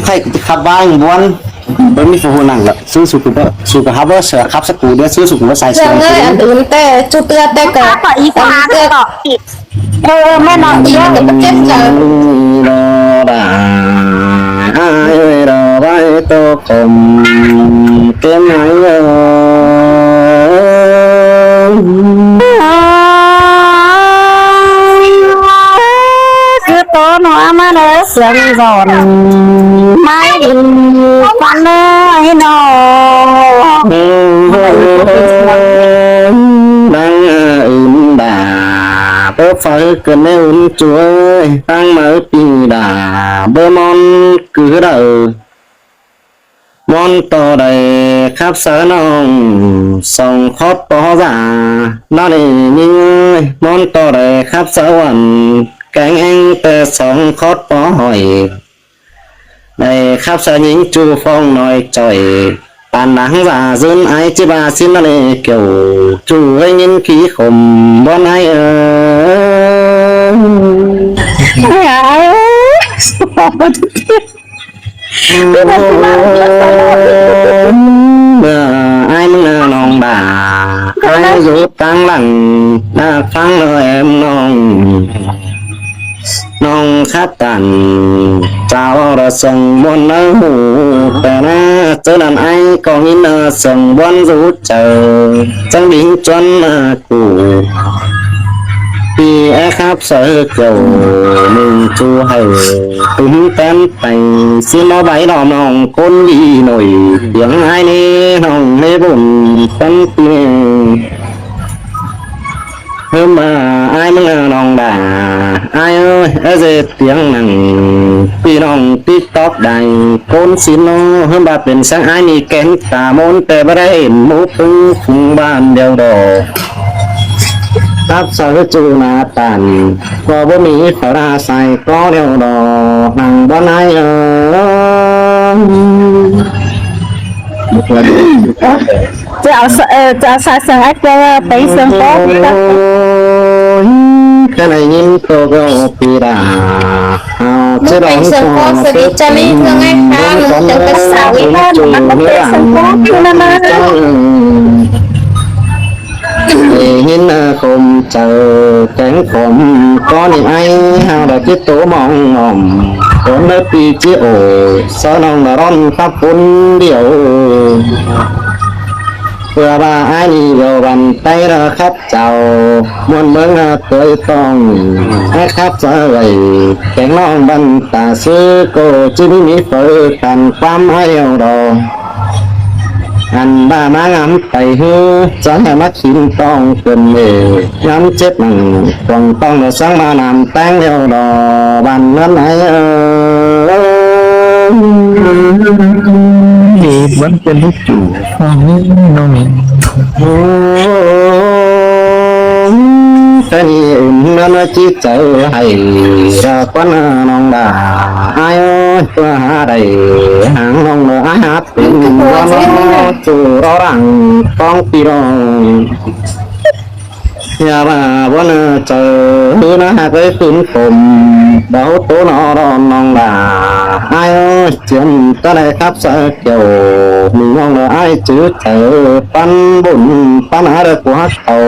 ใครขับบ้านบ้านเป็นมีฟูนังละซื้อสุกุบสุกฮับเสือขับสกูเดียซื้อสุกุบใส่เสื้อเงยอันอื่นแต่จุดเตือนแต่ก็อีกอันเตือนแม่นอนอีกแต่ก็เจ็บจังรอได้รอไว้ตัวคมเก็บไว้คือตัวหนูมาเลยเสียงร้อนไม่ดินฟันเลยนอดังอื่นด่าเพื่อฝันเกินในอุ่นช่วยตั้งมาปีด่าเบอร์มอนคือเด้อมอนต่อได้ครับเสนองส่งคอดปอจ่านั่นเองยิ่งมอนต่อได้ครับสวรรค์แกงเองแต่สองคอดปอหอยในครับเสยิงจูฟองน้อยจ่อยปานหนังว่าซึนไอจิบาสินนั่นเองเกี่ยวจูให้ยินขี้ขมบอนไอเมื่อไอ้มึงน้องด่าไอ้อยู่ตั้งหลังน่าฟังเลยเอ็มน้องคัดตันเจ้าระส่งบนน้ำหูแต่น่าเจอนั่นไอ้ก็ยินส่งบนรู้เจอจังดิ้งจนมากูพี่แอครับเสือเกี่ยวมึงจูให้ตุ้มเต้นไปสิมาใบดอมน้องคนดีหน่อยอย่างไอ้นี่น้องไม่บุญเป็นเพียงเพิ่มมาไอ้มึงน้องด่าไอ้เอ้ยเอเจเตียงนั่งพี่น้องติ๊กต๊อกได้คนสิโนเพิ่มมาเป็นสังไอ้นี่แกนตามนแต่ไม่ได้เห็นมุกพึ่งฟุ้งบ้านเดียวดอกทับสาวจูนาตันก็บ่มีขอราใส่ก็เดียวดอกนั่งบ่ไหนจะเอาสายสังอาจจะไปเสริมโต๊ะก็เลยยิ้มโตก็ปีดาจะลองส่งสดิจะมีเรื่องไอ้ข้างจะเป็นสาวอีกบ้านมันเป็นสังคมที่นั่นนะหินคมเจอแข็งคมcó niềm ai hàng đã chiếc tố mong mỏng có nơi pi chiếc ổ sao nông là ron khắp phun điệu vừa ba ai đi vào bàn tay ra khắp chào muôn bớng tới tòng ai khắp trở vậy cánh non bàn tà sư cô chỉ mi phơi càn quam hai heo đồ anh ba má ngắm tay hư sáng nhà mắt xin tông quần mề ngắm chết bằng quần tông là sáng ba làm tang theo đò bàn lên ấy thì vẫnเป็นลูกchủฟังน้องมินcái nó chỉ chờ hay ra quán nông đà ai ơi qua đây hàng nông nó ai hát tình nó chủ rõ ràng con pi rồi nhà bà vẫn chờ nó hát với khuyến khủng đâu tố nó nông đà ai ơi chuyện cái này khắp sợ kiểu mình mong là ai chứ chờ pan bún pan hát được của hát tàu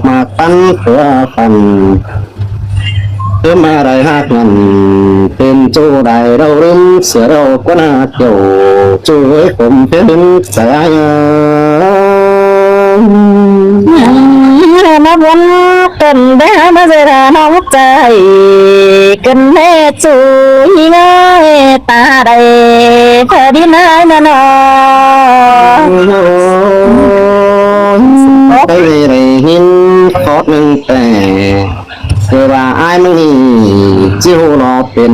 mà pan cửa phần cứ mà đại hát ngần tên chú đại đâu đến sửa đâu có na kiểu chú với cùng phía đến sẽ ai nó vẫn cần bé mà giờ là nó mấtใจcần bé chú nghe ta đây phải đi nơi nào cái gì này hin khó nâng tèคือว่าไอ้มึงจิ้วรอเป็น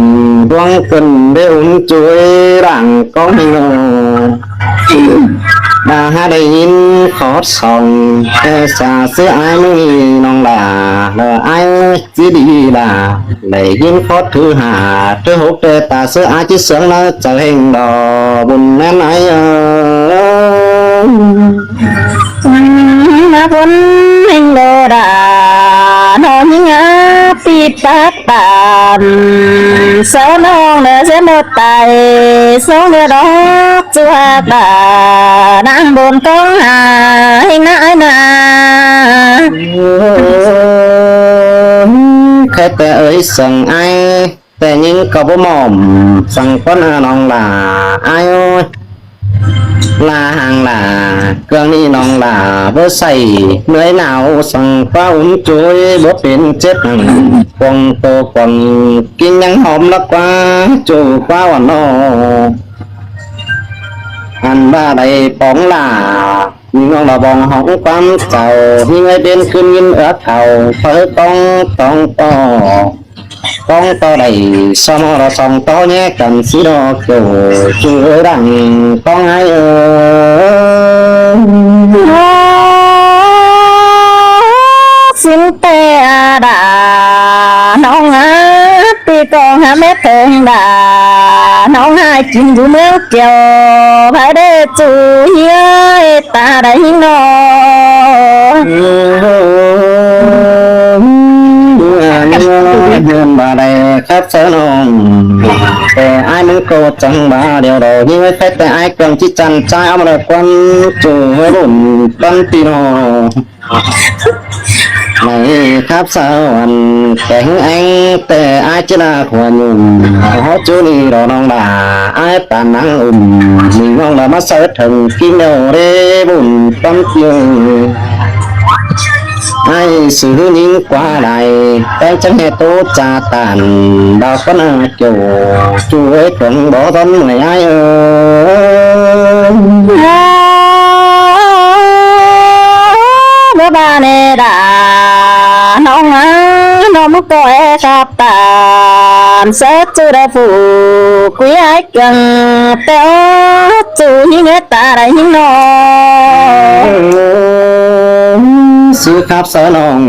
ดวงขึ้นเดี๋ยวช่วยร่างก็ไม่งอđãได้ยินขอส่งแต่สาเสียไอ้มึงน้องด่าแล้วไอ้จีดีด่าได้ยินขอถือหาถือหกแต่ตาเสียไอ้จีเสียงแล้วจะเห็นดอบุญแน่นไอ้mà vẫn hình đồ đã nói những ai ปีปักตามสาวนองเนื้อเสียหมดตายสองเดือดอกจัวตานางบนต้องหายนานา แค่แต่เอ่ยสั่งไอแต่ยิ่งก็บ่หม่อมสั่งคนน้องลาไอ้โอ้ยลาห่างลาเครื่องนี้น้องลาบ่ใส่เหนื่อยหนาวสั่งเป้าจุยบ่เป็นเจ็บกวงโตกวงกินยังหอมละกว่าจูกว่าวันนออันบ้าใดป๋องลายิ่งน้องละบองหองความเจ้ายิ่งไอเด่นขึ้นยินเอือเท่าเพิ่ต้องต่อต้องต่อใดสมรสองต่อแยกกันสิดอกโจช่วยดังต้องให้สินเตอาดาน้องหาปีกองหาเม็ดเถิงดาน้องหากินอยู่เมืองเกี่ยวพาได้จูเฮียตาได้นอเดินมาได้ครับเสนองแต่ไอ้มึงโกจังมาเดี๋ยวเรายิ่งไม่แค่แต่ไอ้กลางที่จันใจเอามาเลยควันจูให้บุญปันปีนอในครับสาวอันแข็งแองแต่ไอ้จะน่าควรยุ่งเขาจูนี่รอน้องด่าไอ้ปานนังมีน้องละมาเสด็จถึงกินเดียวเรบุญปันเปียไอ้สื่อยิ่งกว่าใดแต่จังเหตุจาตันดาวก็น่าโจช่วยคงบ่ทนไม่ไอ้เมื่อบานเนดาน้องน้องมุกตัวเอกับตานเสร็จจูได้ฟูกุยไอ้กังเต้าจูยิ่งตาได้ยิ่งนอซื้อครับเสนอง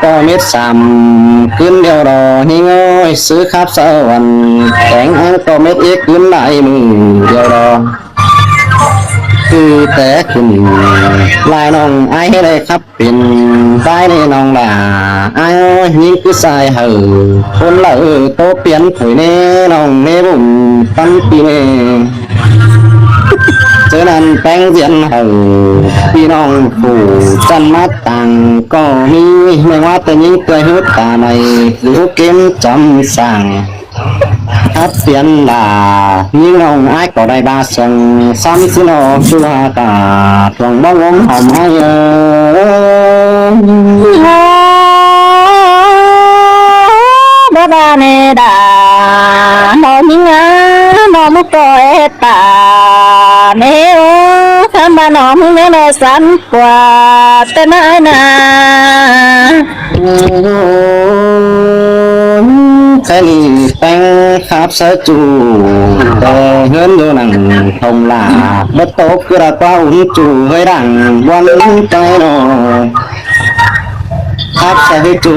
ก็เม็ดซ้ำขึ้นเดียวรอหิ้งอ้อยซื้อครับเสวันแข็งแองก็เม็ดเอกขึ้นไหลมือเดียวรอคือแต่ขึ้นลายน้องไอ้เลยครับเป็นได้ในน้องด่าไอ้ยิ่งคือสายเห่อคนละโตเปลี่ยนถุยเน่น้องเน่บุ่มปันปีเน่เจอนั้นแป้งเสียนเห่อพี่น้องผู้จันมาต่างก็มีไม่ว่าแต่ยิ่งเคยฮึดตาในหรือเกมจำสั่งทัดเปลี่ยนลายิ่งน้องไอ้ก็ได้บาส่งซ้ำสิโนชัวตาทวงบ้องหอมให้บ้าบาเนดาน้องยิ่งน้องมุกตัวเอตาเนโอทำมาน้องมึงเนสันกว่าแต่นายนาแค่นี้แป้งครับเสจูแต่เงินดูหนังทงลาบัดโตกระเป๋าจูให้ดังวันใจนอครับเสจู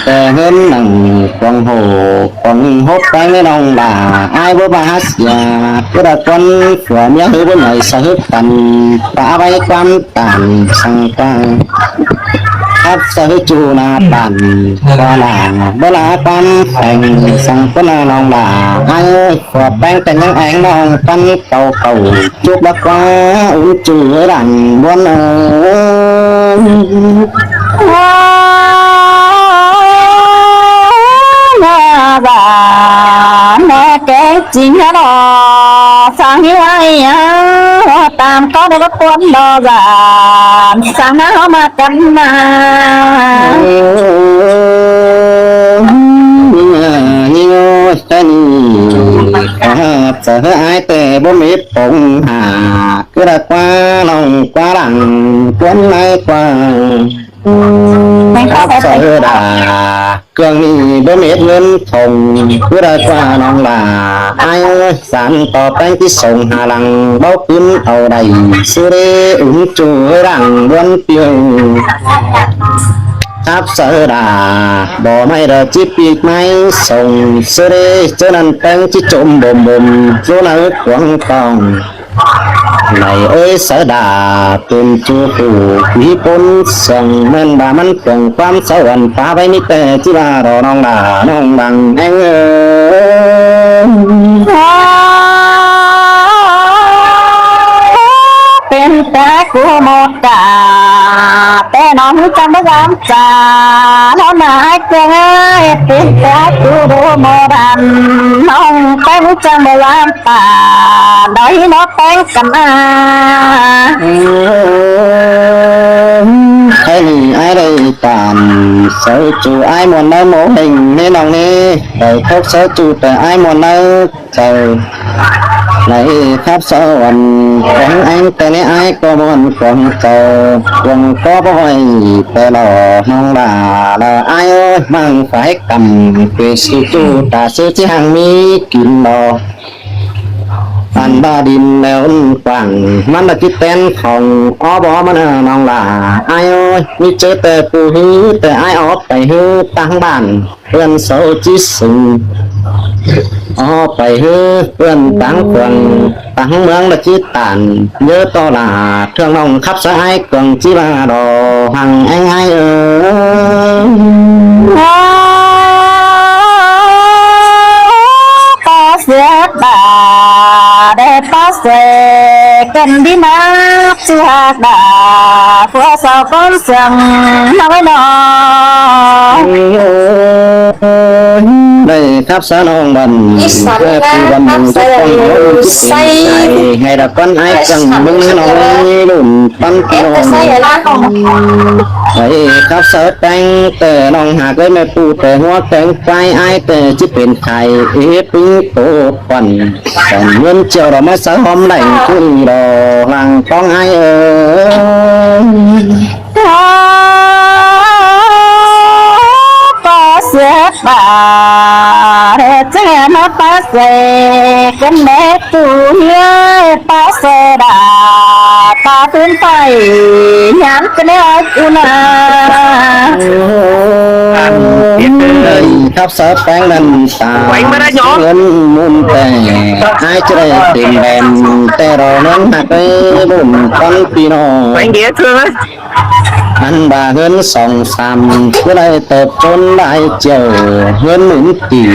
แต่เงินหนังควงโหควงหดไปไม่น้องลาไอ้บ่บาสยากระคนฝัวเมียหือบนไหนสะฮึกกันตาไปความต่างสังกังครับสะจูนาปันบลาบลาปันแข่งสังปนาน้องลาไอ้ขวบแป้งแต่ยังแองน้องปันเก่าจุบบักว่าอุ้ยจืดดังบนนาบาแม่แกจริงฮะนอฟังที่ไว้ตามเขาได้ก็ควรดอกานสั่งน้าเขามากันมายิ่งโอ้ชนีครับเสือไอแต่บ่มีปงหากระกว่าน้องกว่าหลังกวนในกว่าครับเสือดาเครื่องนี้บ่มีเงินทงกระกว่าน้องลาไอ้สารต่อแป้งที่ส่งหาหลังเบาขึ้นเอาใดสุเรอุ่นจูรังบนเปียงครับเสือดาบ่ไม่ได้จิบปีกไม้ส่งเสด็จเจอนั้นแป้งที่จมบ่มโซนขวางตอง này ơi sở đà tên chúa phụ quý bốn sòng men bà mắn quần quan sáu gần phá với nít tê chứ bà đò non đà non bằng anh ơiเป็นแต่กูหมดกาแต่น้องจำไม่จำจาน้องนายเกงเป็นแต่กูดูโมดันน้องแต่งจำไม่จำตาได้น้องแต่งกันมา thấy ai đây tàn sở chủ ai muốn nơi mô hình nên lòng đi đời khóc sở chủ tại ai muốn nơi trời lại khắp sở hoàn quán anh tên ai có muốn còn chờ quần có bói tờ lò mong là ai ơi mang phải cầm về sư chủ ta sư chỉ hàng mi kín lò anh ba đinh leo quảng mắt là cái tên phòng ó bó mà mong là ai ơi mi chơi tè phù hư tè ai ó phải hư tăng bản ơn số chí sừng ó phải hư ơn tăng quần tăng mương là chí tàn nhớ to là thương lòng khắp xã ai cường chí ba đồ hàng anh ai ơi sẽ bà để phát sẽ cần đi nát chưa hạt đã vừa sao con sừng nói nó đây khắp xã nông bần quê phụ bần mừng cho con say ngày đã con ai cần mừng nói đùn con kêu đây khắp xã canh tờ nông hạt với mẹ phụ tờ hoa cánh quay ai tờ chỉเป็นไข่pin tổ quần còn nguyên chiều đó mới sáng hôm này cũng đồ hàng con ai có sẽ bà để che nó phát sẽ cái mẹ tu nhớ phát sẽ đã ta tuyên phải nhắn cái này cũng là đây khắp sở bán lên ta ngân muôn tè ai cho đây tìm bèn tè rồi nên hạt với bùn con pino anh dễ thương á anh bà hơn sòng xàm cái đây tập trốn lại chiều hơn những tỷ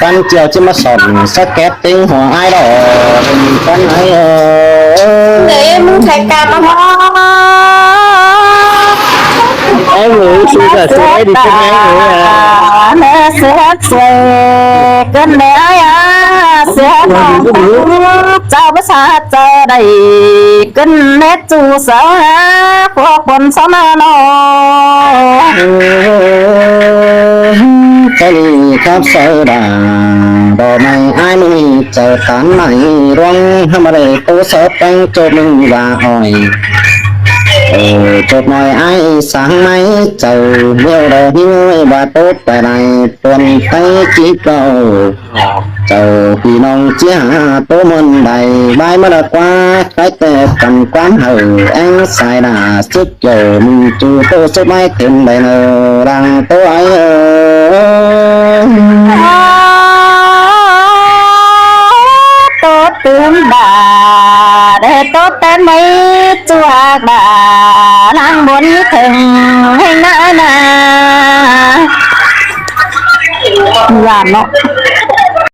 con chiều chứ mà sòng sắc két tiếng hòa ai đó con ai để em thấy cả nó em người suy là sẽ đi trên ngay người à mẹ sẽ cơn mẹ à sẽ chào bữa xa chờ đầy cơn nét chú sợ của quần sống nó cái khắp sở đà đồ này ai mình chờ tán này rong ham đây tôi sợ canh cho mình và hỏi chột nói ai sáng nay chờ nhiều đời như và tốt tại này tuần tay chỉ cầu chờ khi nông chia tô môn đầy bay mới được qua cái tệ cần quán hở anh xài là sức chờ mình chú tô số mai tiền đầy nờ đang tô ấy tốt tướng bà để tốt tên mấy chùa bà đang muốn thừng hay nã nà làm nó